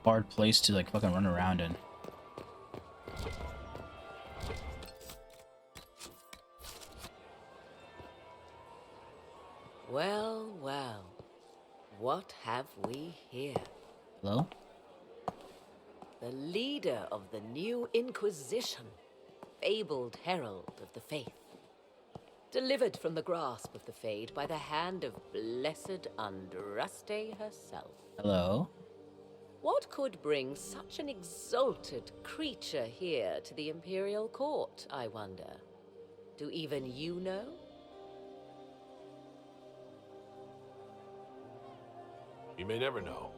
hard place to like fucking run around in. Well, well. What have we here? Hello? The leader of the new Inquisition, fabled herald of the faith. Delivered from the grasp of the Fade by the hand of blessed Andraste herself. Hello? What could bring such an exalted creature here to the Imperial Court, I wonder? Do even you know? You may never know.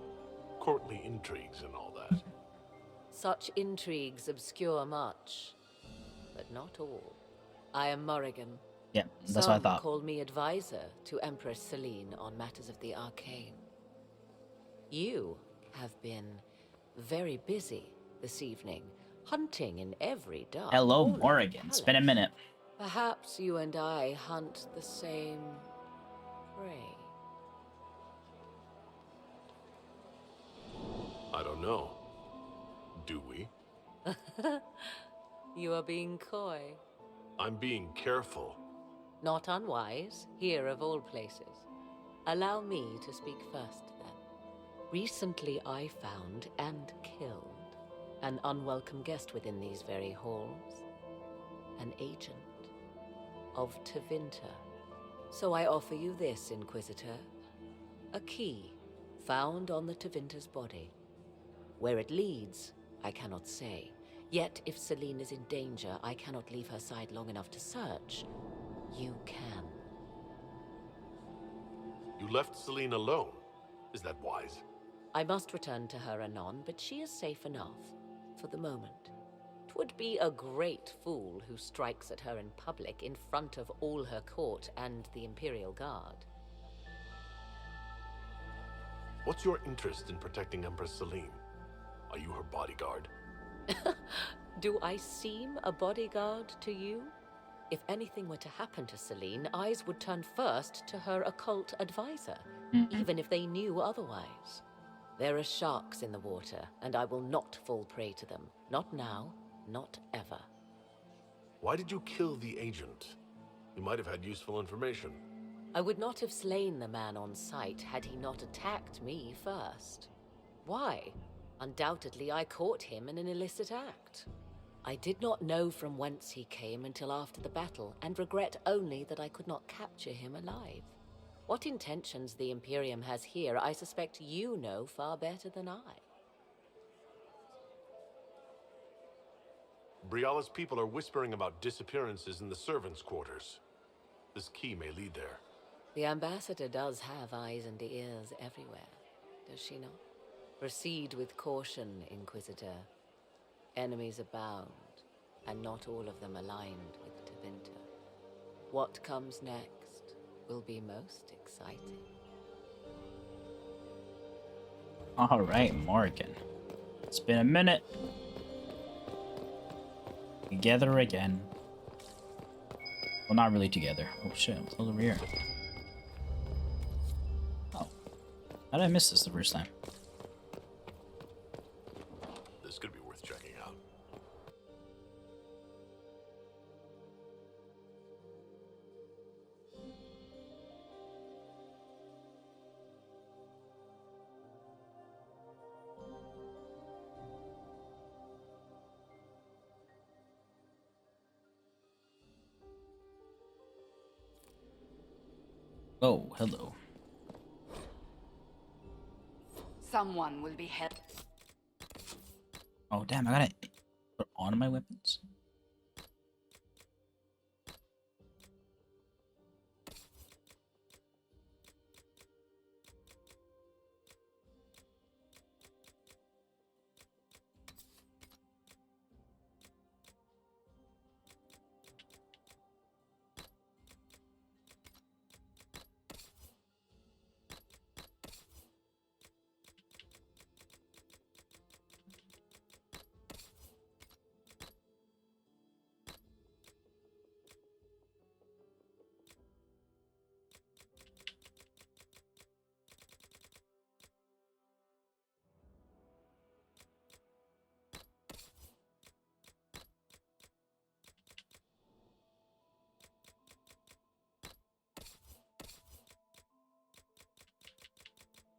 Courtly intrigues and all that. Such intrigues obscure much, but not all. I am Morrigan. Yeah, that's what I Some thought. call me advisor to Empress Celine on matters of the arcane. You have been very busy this evening, hunting in every dark Hello, corner of the Morrigan. It's been a palace. minute. Perhaps you and I hunt the same prey. I don't know. Do we? You are being coy. I'm being careful. Not unwise, here of all places. Allow me to speak first, then. Recently I found and killed an unwelcome guest within these very halls. An agent of Tevinter. So I offer you this, Inquisitor. A key found on the Tevinter's body. Where it leads, I cannot say. Yet, if Celine is in danger, I cannot leave her side long enough to search. You can. You left Celine alone. Is that wise? I must return to her anon, but she is safe enough, for the moment. 'Twould be a great fool who strikes at her in public in front of all her court and the Imperial Guard. What's your interest in protecting Empress Celine? Are you her bodyguard? Do I seem a bodyguard to you? If anything were to happen to Celine, eyes would turn first to her occult advisor, even if they knew otherwise. There are sharks in the water, and I will not fall prey to them. Not now, not ever. Why did you kill the agent? You might have had useful information. I would not have slain the man on sight had he not attacked me first. Why? Undoubtedly, I caught him in an illicit act. I did not know from whence he came until after the battle, and regret only that I could not capture him alive. What intentions the Imperium has here, I suspect you know far better than I. Briala's people are whispering about disappearances in the servants' quarters. This key may lead there. The ambassador does have eyes and ears everywhere, does she not? Proceed with caution, Inquisitor. Enemies abound, and not all of them aligned with Tevinter. What comes next will be most exciting. Alright, Morrigan. It's been a minute. Together again. Well, not really together. Oh shit, what's over here? Oh. How did I miss this the first time? This could be worth checking out. Oh, hello. Someone will be held. Oh, damn, I gotta put on my weapons.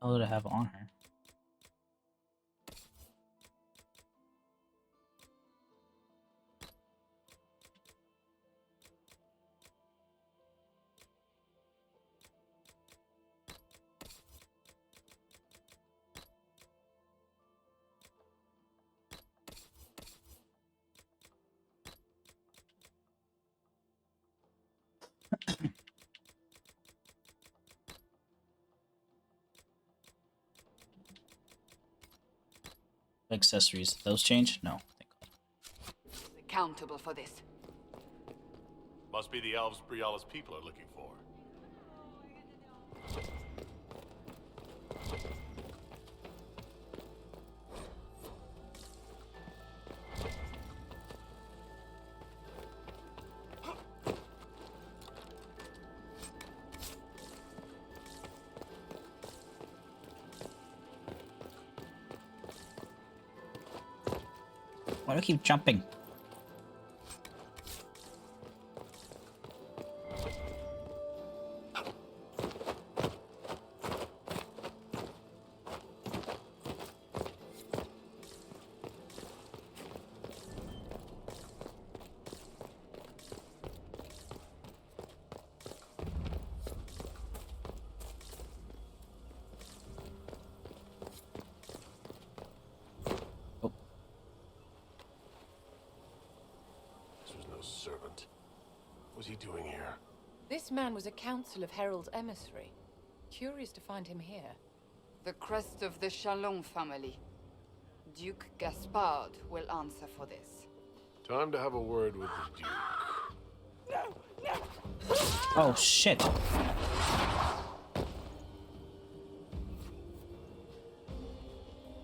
What did I have on her? Accessories, those change? No. Accountable for this. Must be the elves Briala's people are looking for. Why do I keep jumping? Servant. What's he doing here? This man was a council of Herald's emissary. Curious to find him here. The crest of the Chalon family. Duke Gaspard will answer for this. Time to have a word with the Duke. Oh shit.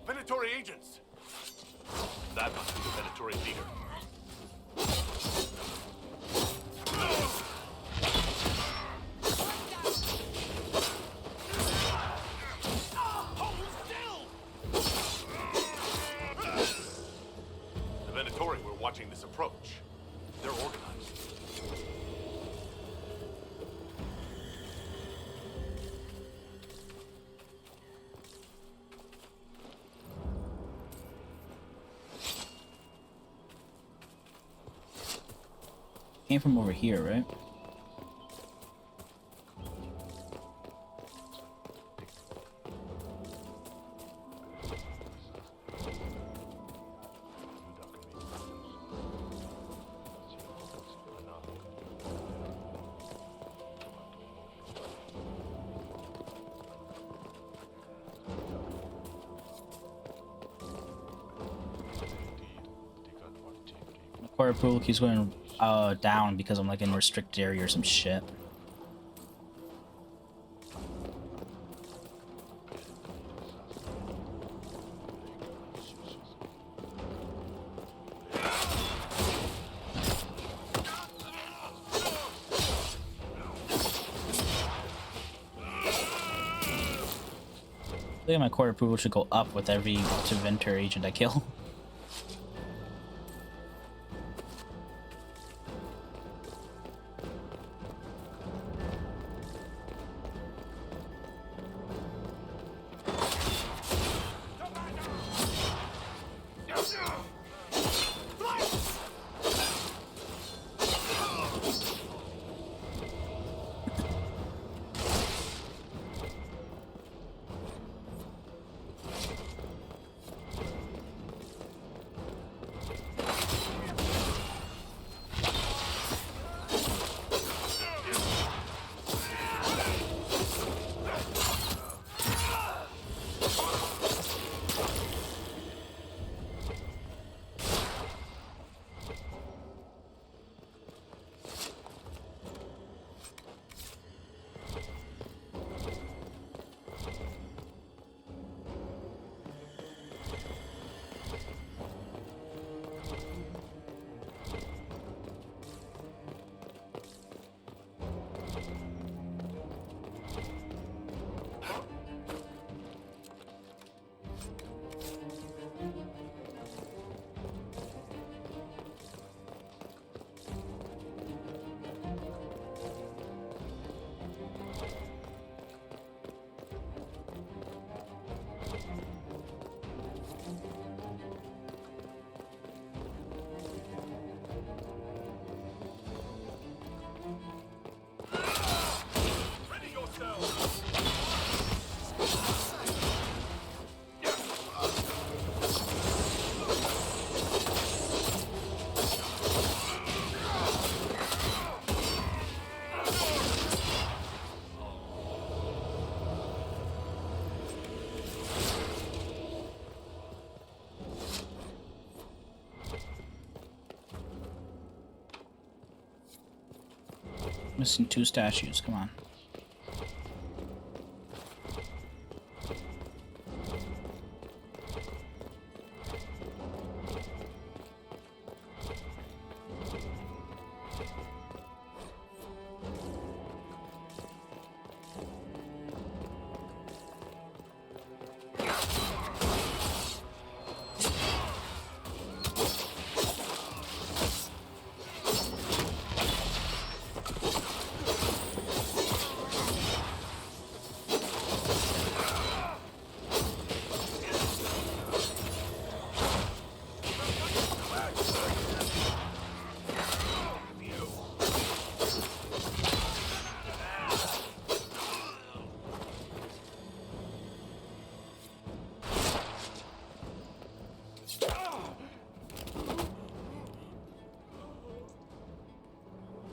Venatory agents! That must be the Venatory leader. Watching this approach. They're organized. Came from over here, right? Core approval keeps going down because I'm like in restricted area or some shit. I think my core approval should go up with every Venture agent I kill. Missing 2 statues, come on.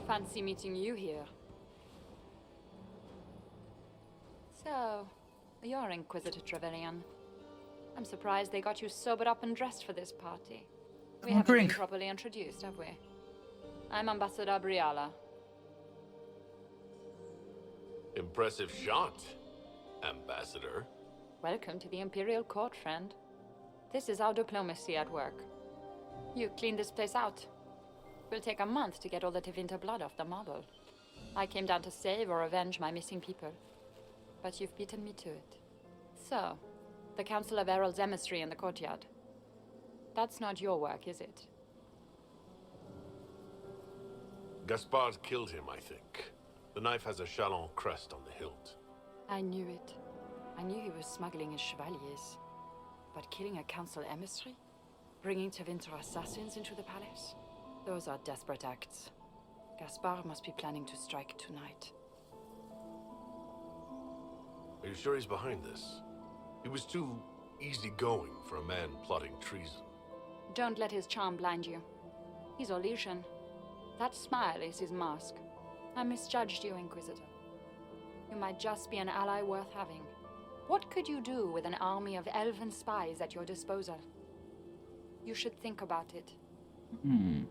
Fancy meeting you here. So, you're Inquisitor Trevelyan. I'm surprised they got you sobered up and dressed for this party. We haven't been properly introduced, have we? I'm Ambassador Briala. Impressive shot, Ambassador. Welcome to the Imperial Court, friend. This is our diplomacy at work. You cleaned this place out. Will take a month to get all the Tevinter blood off the marble. I came down to save or avenge my missing people. But you've beaten me to it. So, the Council of Herald's emissary in the courtyard. That's not your work, is it? Gaspard killed him, I think. The knife has a Chalon crest on the hilt. I knew it. I knew he was smuggling his chevaliers. But killing a Council emissary? Bringing Tevinter assassins into the palace? Those are desperate acts. Gaspard must be planning to strike tonight. Are you sure he's behind this? He was too easygoing for a man plotting treason. Don't let his charm blind you. He's Orlesian. That smile is his mask. I misjudged you, Inquisitor. You might just be an ally worth having. What could you do with an army of elven spies at your disposal? You should think about it. You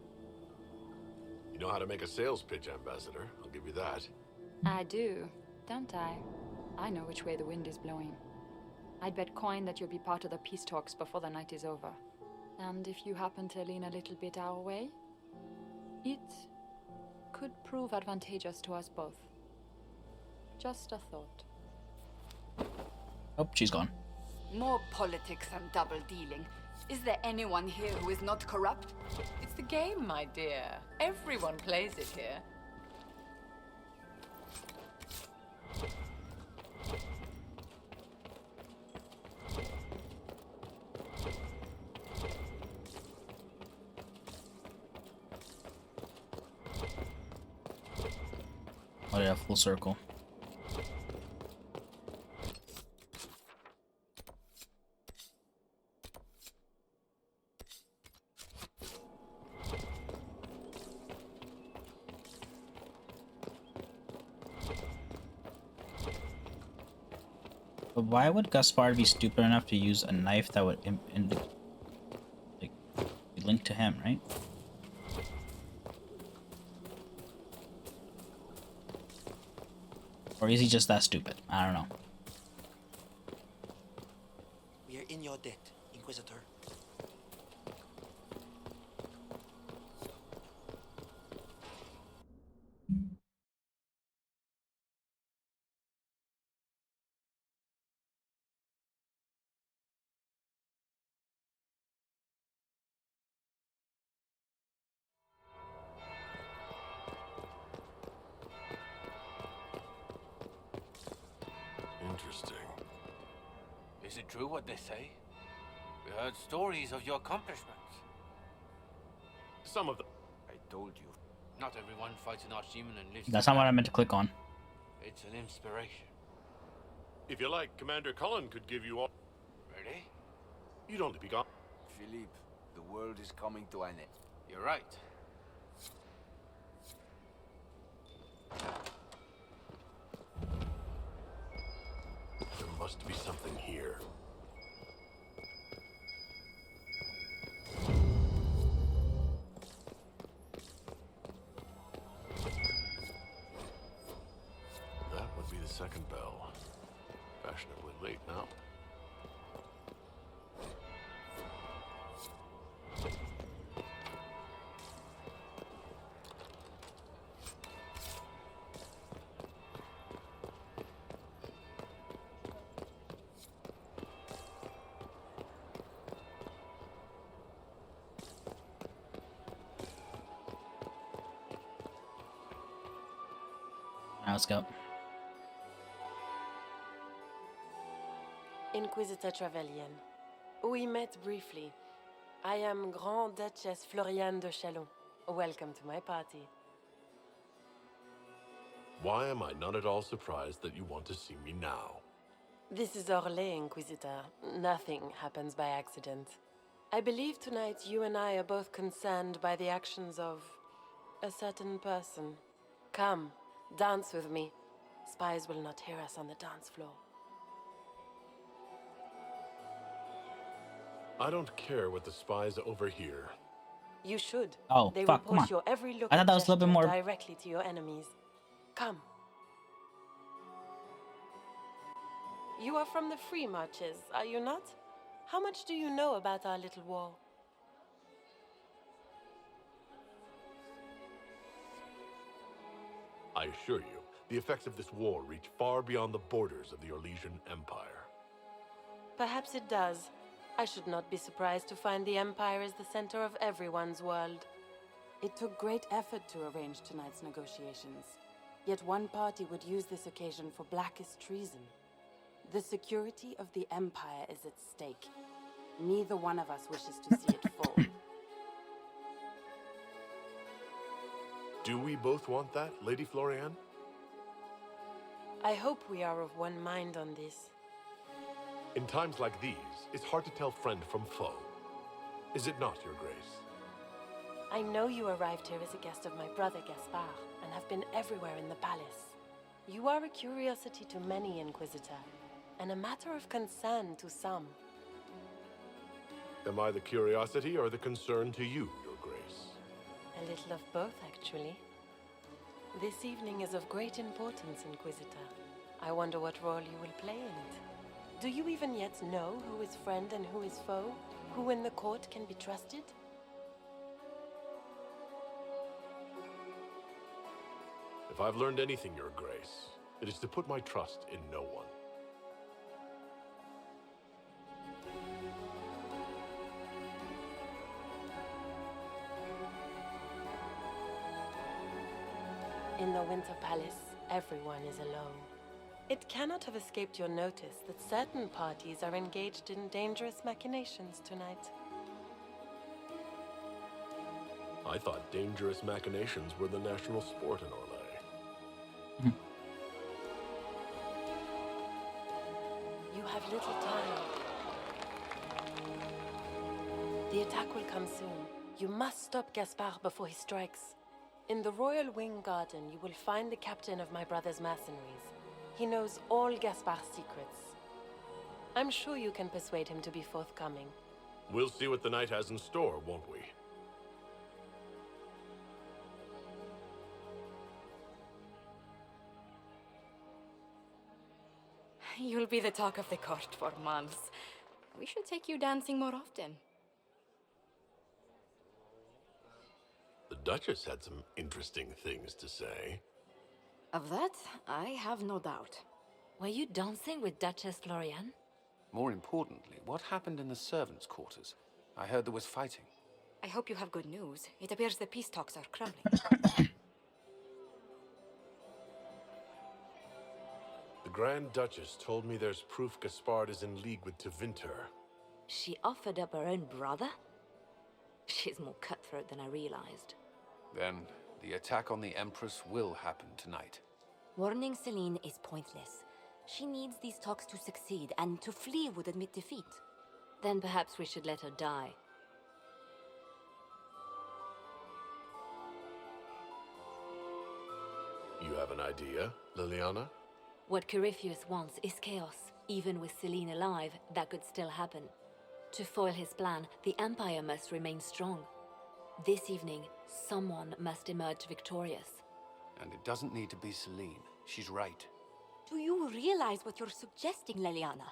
know how to make a sales pitch, Ambassador. I'll give you that. I do, don't I? I know which way the wind is blowing. I'd bet coin that you'll be part of the peace talks before the night is over. And if you happen to lean a little bit our way, it could prove advantageous to us both. Just a thought. Oh, she's gone. More politics and double-dealing. Is there anyone here who is not corrupt? It's the game, my dear. Everyone plays it here. Oh yeah, full circle. But why would Gaspard be stupid enough to use a knife that would like, be linked to him, right? Or is he just that stupid? I don't know. We are in your debt, Inquisitor. Interesting. Is it true what they say? We heard stories of your accomplishments. Some of them. I told you, not everyone fights an archdemon and lives. That's not what I meant to click on. It's an inspiration. If you like, Commander Cullen could give you all. Ready? You'd only be gone. Philippe, the world is coming to an end. You're right. There must be something here. second bell. Fashionably late now. Now let's go. Inquisitor Trevelyan. We met briefly. I am Grand Duchess Floriane de Chalon. Welcome to my party. Why am I not at all surprised that you want to see me now? This is Orlais, Inquisitor. Nothing happens by accident. I believe tonight you and I are both concerned by the actions of a certain person. Come, dance with me. Spies will not hear us on the dance floor. I don't care what the spies overhear. You should. Oh, They fuck, will come post on. your every look I thought and that was a little bit gesture more- directly to your enemies. Come. You are from the Free Marches, are you not? How much do you know about our little war? I assure you, the effects of this war reach far beyond the borders of the Orlesian Empire. Perhaps it does. I should not be surprised to find the Empire is the center of everyone's world. It took great effort to arrange tonight's negotiations. Yet one party would use this occasion for blackest treason. The security of the Empire is at stake. Neither one of us wishes to see it fall. Do we both want that, Lady Floriane? I hope we are of one mind on this. In times like these, it's hard to tell friend from foe. Is it not, Your Grace? I know you arrived here as a guest of my brother Gaspard, and have been everywhere in the palace. You are a curiosity to many, Inquisitor, and a matter of concern to some. Am I the curiosity or the concern to you, Your Grace? A little of both, actually. This evening is of great importance, Inquisitor. I wonder what role you will play in it. Do you even yet know who is friend and who is foe? Who in the court can be trusted? If I've learned anything, Your Grace, it is to put my trust in no one. In the Winter Palace, everyone is alone. It cannot have escaped your notice that certain parties are engaged in dangerous machinations tonight. I thought dangerous machinations were the national sport in Orlais. You have little time. The attack will come soon. You must stop Gaspard before he strikes. In the Royal Wing Garden, you will find the captain of my brother's mercenaries. He knows all Gaspard's secrets. I'm sure you can persuade him to be forthcoming. We'll see what the night has in store, won't we? You'll be the talk of the court for months. We should take you dancing more often. The Duchess had some interesting things to say. Of that, I have no doubt. Were you dancing with Duchess Floriane? More importantly, what happened in the servants' quarters? I heard there was fighting. I hope you have good news. It appears the peace talks are crumbling. The Grand Duchess told me there's proof Gaspard is in league with Tevinter. She offered up her own brother? She's more cutthroat than I realized. Then, the attack on the Empress will happen tonight. Warning Celine is pointless. She needs these talks to succeed, and to flee would admit defeat. Then perhaps we should let her die. You have an idea, Liliana? What Corypheus wants is chaos. Even with Celine alive, that could still happen. To foil his plan, the Empire must remain strong. This evening, someone must emerge victorious. And it doesn't need to be Celine. She's right. Do you realize what you're suggesting, Leliana?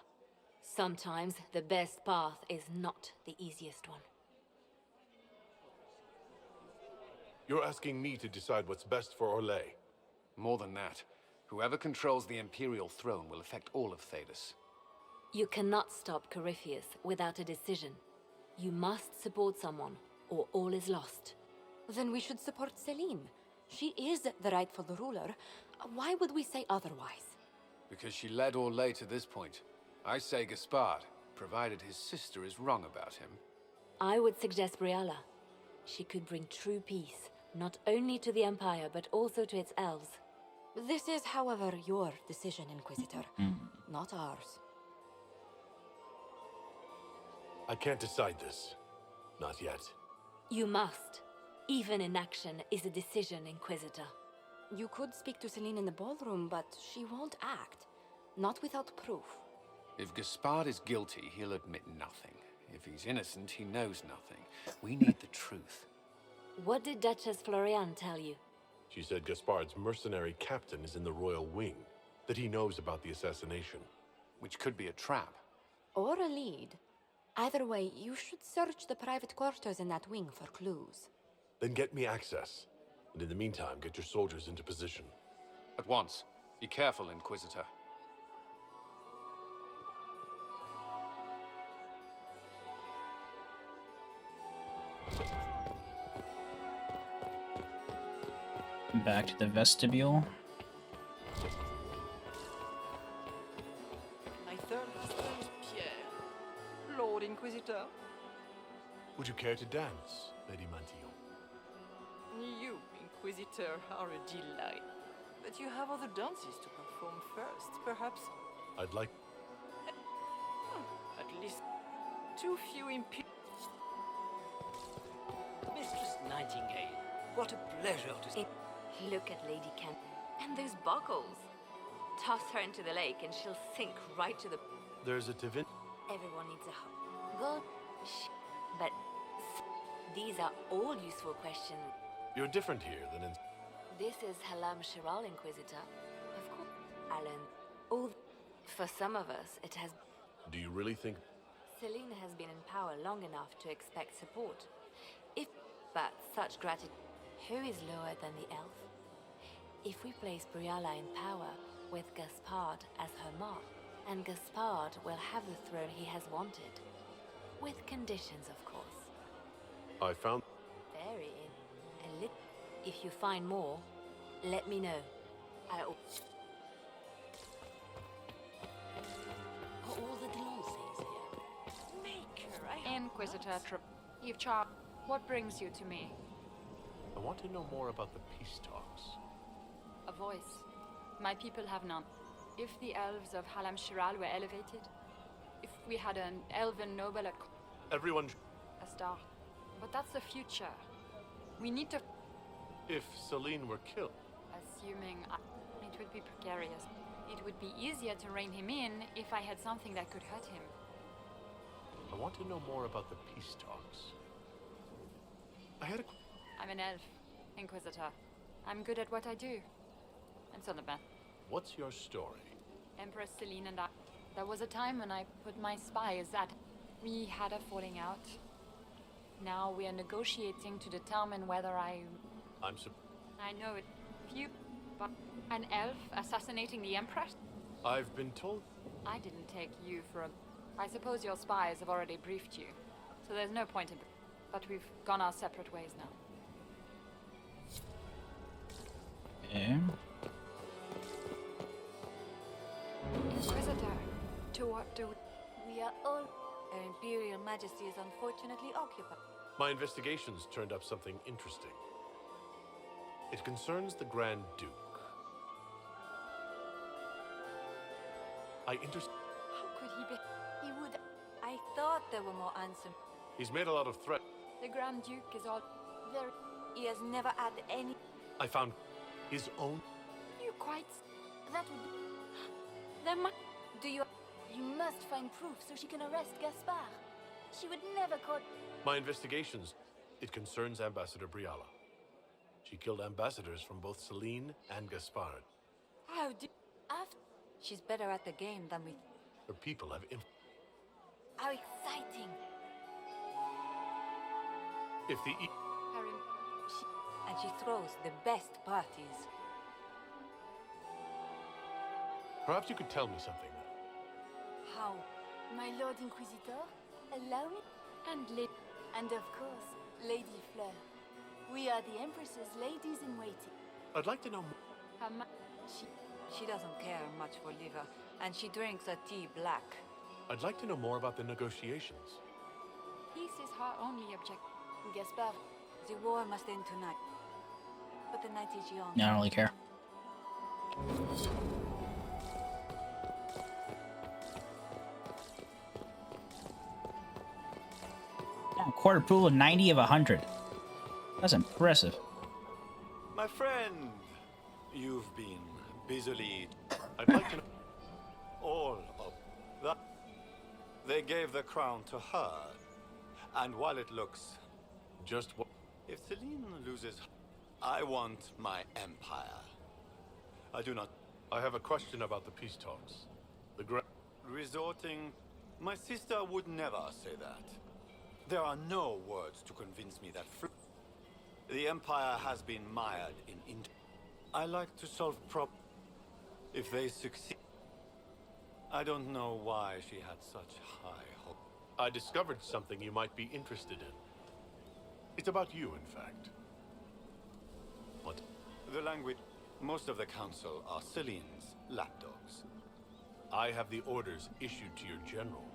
Sometimes the best path is not the easiest one. You're asking me to decide what's best for Orlais. More than that, whoever controls the Imperial throne will affect all of Thedas. You cannot stop Corypheus without a decision. You must support someone, or all is lost. Then we should support Celine. She is the rightful ruler. Why would we say otherwise? Because she led Orlais to this point. I say Gaspard, provided his sister is wrong about him. I would suggest Briala. She could bring true peace, not only to the Empire, but also to its elves. This is, however, your decision, Inquisitor, not ours. I can't decide this. Not yet. You must. Even inaction is a decision, Inquisitor. You could speak to Celine in the ballroom, but she won't act. Not without proof. If Gaspard is guilty, he'll admit nothing. If he's innocent, he knows nothing. We need the truth. What did Duchess Florian tell you? She said Gaspard's mercenary captain is in the royal wing, that he knows about the assassination. Which could be a trap. Or a lead. Either way, you should search the private quarters in that wing for clues. Then get me access. And in the meantime, get your soldiers into position. At once. Be careful, Inquisitor. Back to the vestibule. My third husband is Pierre, Lord Inquisitor. Would you care to dance, Lady Mantillon? You, Inquisitor, are a delight. But you have other dances to perform first, perhaps? I'd like... At least too few Mistress Nightingale, what a pleasure to... Look at Lady Kent. And those buckles. Toss her into the lake and she'll sink right to the... There's a Tivin... Everyone needs a hug. Go... But... These are all useful questions. You're different here than in... This is Halam Shiral, Inquisitor. Of course. Alan. All... For some of us, it has... Do you really think... Celine has been in power long enough to expect support. But such gratitude... Who is lower than the elf? If we place Briala in power, with Gaspard as her mark, and Gaspard will have the throne he has wanted. With conditions, of course. I found... Vary in If you find more, let me know. All the glances here. Maker, Inquisitor, you've charged. What brings you to me? I want to know more about the peace talks. A voice. My people have none. If the elves of Halam Shiral were elevated, if we had an elven noble at... Everyone... A start. But that's the future. We need to... If Celine were killed... Assuming it would be precarious. It would be easier to rein him in if I had something that could hurt him. I want to know more about the peace talks. I had a... I'm an elf, Inquisitor. I'm good at what I do. And so the man. What's your story? Empress Celine and I... There was a time when I put my spies at... We had a falling out. Now we are negotiating to determine whether I know it. Few... But an elf assassinating the Empress? I've been told... I didn't take you for a... I suppose your spies have already briefed you. So there's no point in... But we've gone our separate ways now. Okay. Inquisitor, to what do we are all... Her Imperial Majesty is unfortunately occupied. My investigations turned up something interesting. It concerns the Grand Duke. How could he be? He would... I thought there were more answers. He's made a lot of threats. The Grand Duke is all... There... He has never had any... I found his own... You quite... That would be... There must... Do you... You must find proof so she can arrest Gaspard. She would never caught... My investigations, it concerns Ambassador Briala. She killed ambassadors from both Celine and Gaspard. How did... After... She's better at the game than we... Her people have How exciting! If the Yarin, and she throws the best parties. Perhaps you could tell me something. How? My Lord Inquisitor, allow me? And of course, Lady Fleur. We are the Empress's ladies-in-waiting. I'd like to know more. She doesn't care much for liver, and she drinks her tea black. I'd like to know more about the negotiations. Peace is her only objective. Gaspard, the war must end tonight. But the night is young. I don't really care. Yeah, court approval 90 of 100. That's impressive. My friend, you've been busily... I'd like to know all of that. They gave the crown to her. And while it looks just what... If Celine loses, I want my empire. I do not... I have a question about the peace talks. Resorting... My sister would never say that. There are no words to convince me that the empire has been mired in... I like to solve if they succeed... I don't know why she had such high hope. I discovered something you might be interested in. It's about you, in fact. What? The language... Most of the council are Celine's lapdogs. I have the orders issued to your general.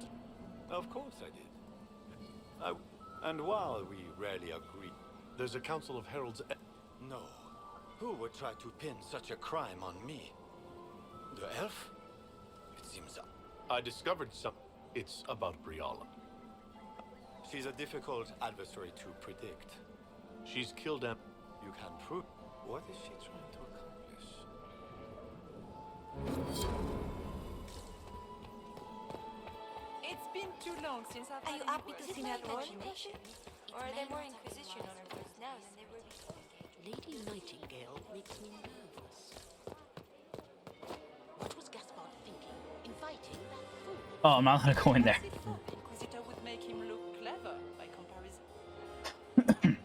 Of course I did. And while we rarely agree... There's a council of heralds... No. Who would try to pin such a crime on me? The elf? It seems... I discovered some... It's about Briala. She's a difficult adversary to predict. She's killed em... You can prove... What is she trying to accomplish? It's been too long since I've Are you happy to see me at all? Or are there more Inquisition on our books now than they were before? Lady Nightingale makes me nervous. What was Gaspard thinking? Inviting that fool? Oh, I'm not gonna go in there. Inquisitor would make him look clever by comparison.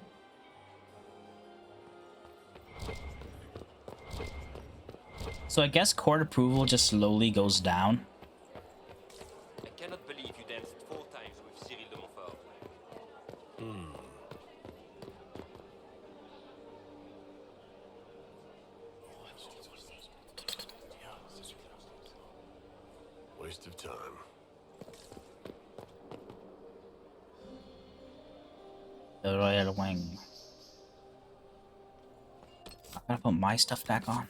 So I guess court approval just slowly goes down. I cannot believe you danced 4 times with Cyril de Montfort. Waste of time. The Royal Wing. I gotta put my stuff back on.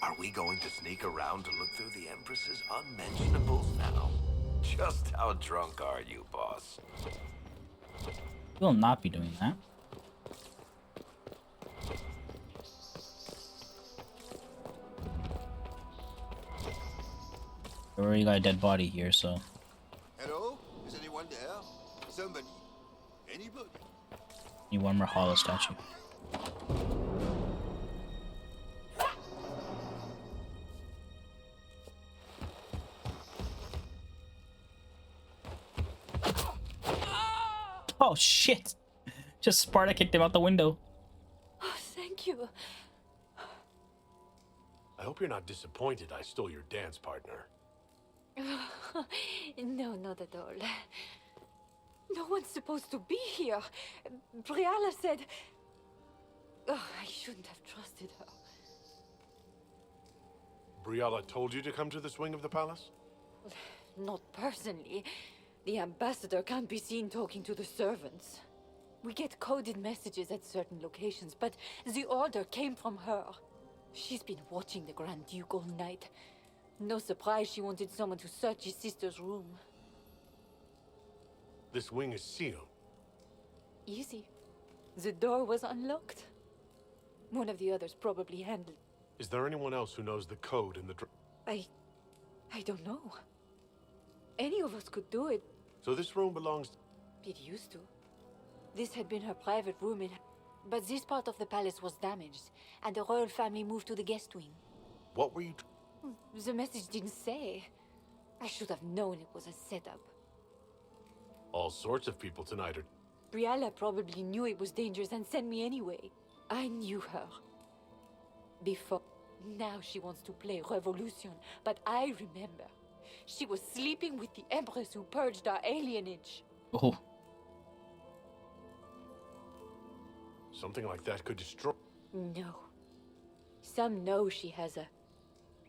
Are we going to sneak around to look through the Empress's unmentionables now? Just how drunk are you, boss? We'll not be doing that. We already got a dead body here, so... Hello? Is anyone there? Somebody? Anybody? Need one more hollow statue. Oh shit! Just Sparta kicked him out the window. Oh, thank you. I hope you're not disappointed I stole your dance partner. No, not at all. No one's supposed to be here. Briala said... Oh, I shouldn't have trusted her. Briala told you to come to this wing of the palace? Not personally. The ambassador can't be seen talking to the servants. We get coded messages at certain locations, but the order came from her. She's been watching the Grand Duke all night. No surprise she wanted someone to search his sister's room. This wing is sealed. Easy. The door was unlocked. One of the others probably handled. Is there anyone else who knows the code in the... I don't know. Any of us could do it. So this room belongs... It used to. This had been her private room in... But this part of the palace was damaged, and the royal family moved to the guest wing. What were you... The message didn't say. I should have known it was a setup. All sorts of people tonight are... Brialla probably knew it was dangerous and sent me anyway. I knew her. Before. Now she wants to play revolution, but I remember. She was sleeping with the Empress who purged our alienage. Oh. Something like that could destroy... No. Some know she has a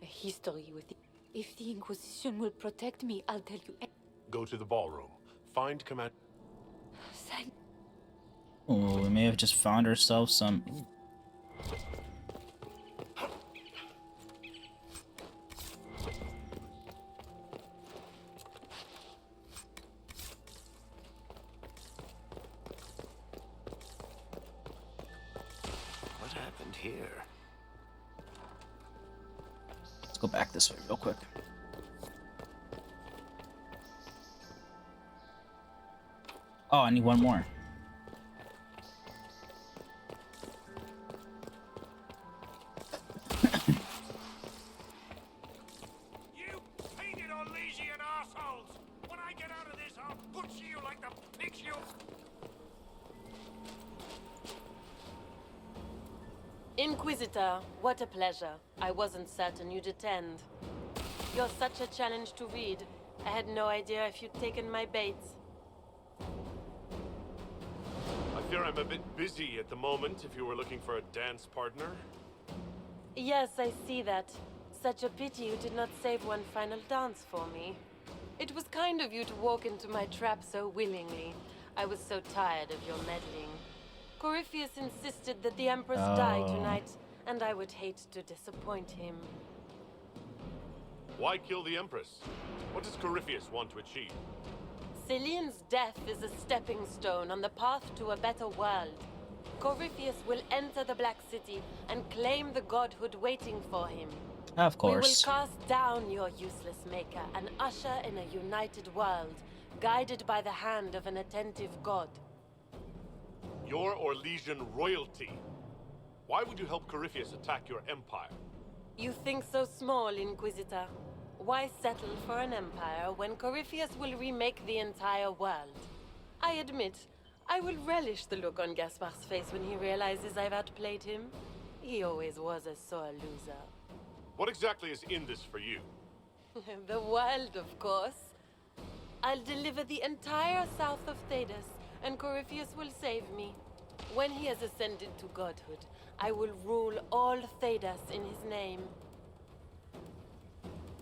history with it. If the Inquisition will protect me, I'll tell you. Go to the ballroom. Find command... Thank... Oh, we may have just found ourselves some... What happened here? Let's go back this way real quick. Oh, I need one more. You painted Orlesian assholes! When I get out of this, I'll butcher you like the pigs you... Inquisitor, what a pleasure. I wasn't certain you'd attend. You're such a challenge to read. I had no idea if you'd taken my bait. I fear I'm a bit busy at the moment if you were looking for a dance partner. Yes, I see that. Such a pity you did not save one final dance for me. It was kind of you to walk into my trap so willingly. I was so tired of your meddling. Corypheus insisted that the Empress die tonight, and I would hate to disappoint him. Why kill the Empress? What does Corypheus want to achieve? Celine's death is a stepping stone on the path to a better world. Corypheus will enter the Black City and claim the godhood waiting for him. Of course. We will cast down your useless maker and usher in a united world, guided by the hand of an attentive god. Your Orlesian royalty. Why would you help Corypheus attack your empire? You think so small, Inquisitor. Why settle for an empire when Corypheus will remake the entire world? I admit, I will relish the look on Gaspar's face when he realizes I've outplayed him. He always was a sore loser. What exactly is in this for you? The world, of course. I'll deliver the entire south of Thedas, and Corypheus will save me. When he has ascended to godhood, I will rule all Thedas in his name.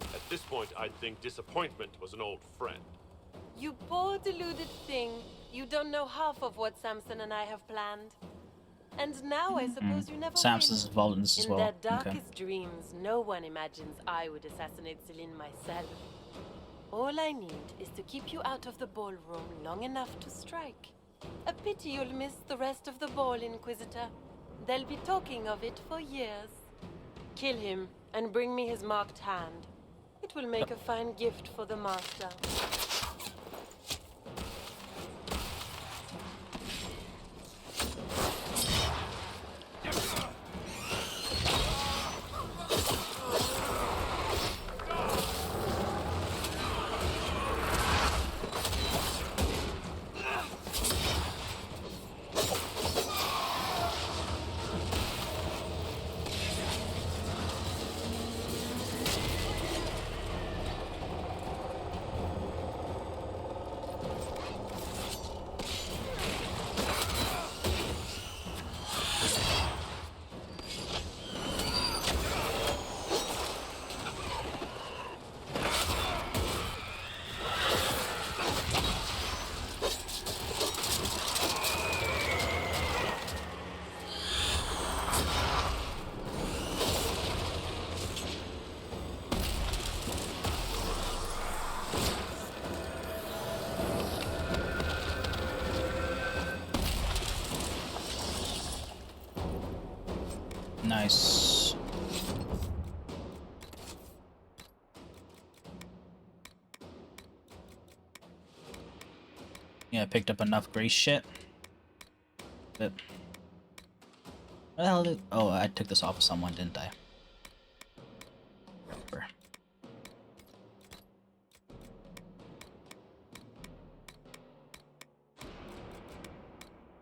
At this point, I'd think disappointment was an old friend. You poor deluded thing. You don't know half of what Samson and I have planned. And now I suppose you never Samson's will. involved in this as well. In their darkest dreams, no one imagines I would assassinate Celine myself. All I need is to keep you out of the ballroom long enough to strike. A pity you'll miss the rest of the ball, Inquisitor. They'll be talking of it for years. Kill him and bring me his marked hand. It will make a fine gift for the Master. Nice. Yeah, I picked up enough gray shit. Where the hell did... Oh, I took this off of someone, didn't I? Remember.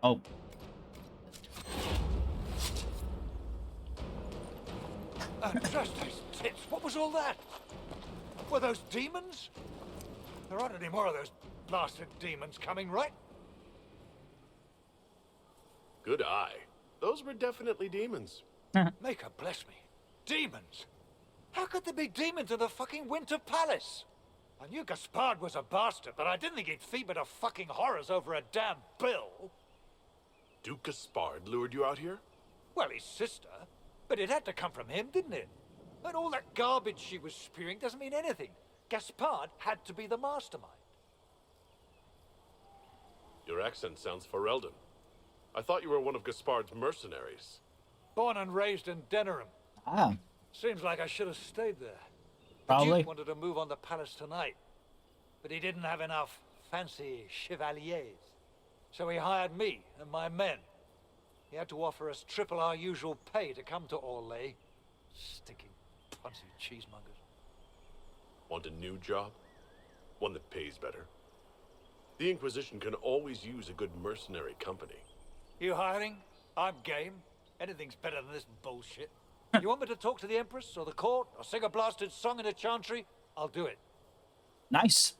Oh. Justice tits, what was all that? Were those demons? There aren't any more of those blasted demons coming, right? Good eye. Those were definitely demons. Maker bless me. Demons? How could there be demons in the fucking Winter Palace? I knew Gaspard was a bastard, but I didn't think he'd feed me to fucking horrors over a damn bill. Duke Gaspard lured you out here? Well, his sister. But it had to come from him, didn't it? And all that garbage she was spewing doesn't mean anything. Gaspard had to be the mastermind. Your accent sounds Ferelden. I thought you were one of Gaspard's mercenaries. Born and raised in Denerim. Ah. Seems like I should have stayed there. Probably. The Duke wanted to move on the palace tonight, but he didn't have enough fancy chevaliers. So he hired me and my men. He had to offer us triple our usual pay to come to Orlais. Stinking punsy cheesemongers. Want a new job? One that pays better? The Inquisition can always use a good mercenary company. You hiring? I'm game. Anything's better than this bullshit. You want me to talk to the Empress or the court or sing a blasted song in a chantry? I'll do it. Nice.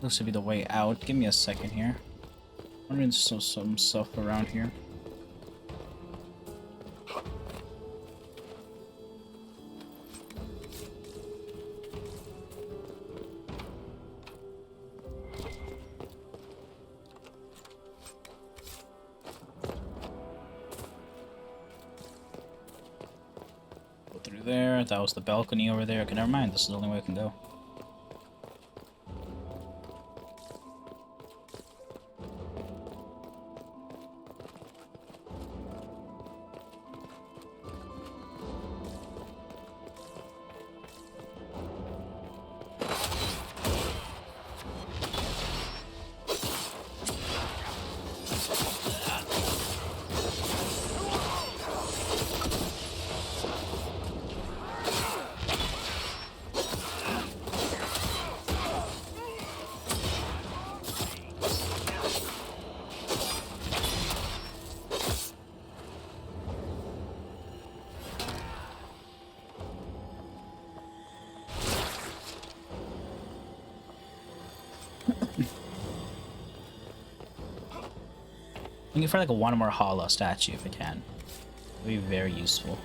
Looks to be the way out. Give me a second here. I'm wondering some stuff around here. Go through there. That was the balcony over there. Okay, never mind. This is the only way I can go. I'm looking for like a one more hollow statue if I can. It'd be very useful.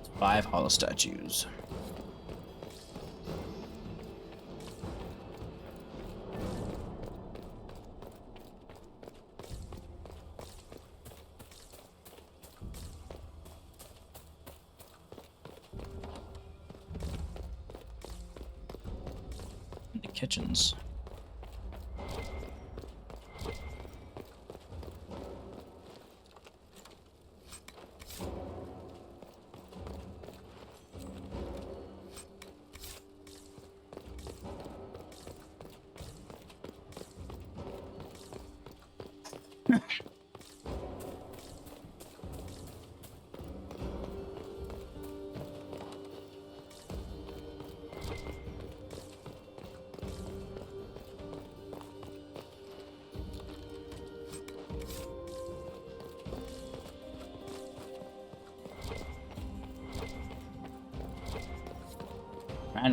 It's 5 hollow statues. Kitchens. Grand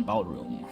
ballroom.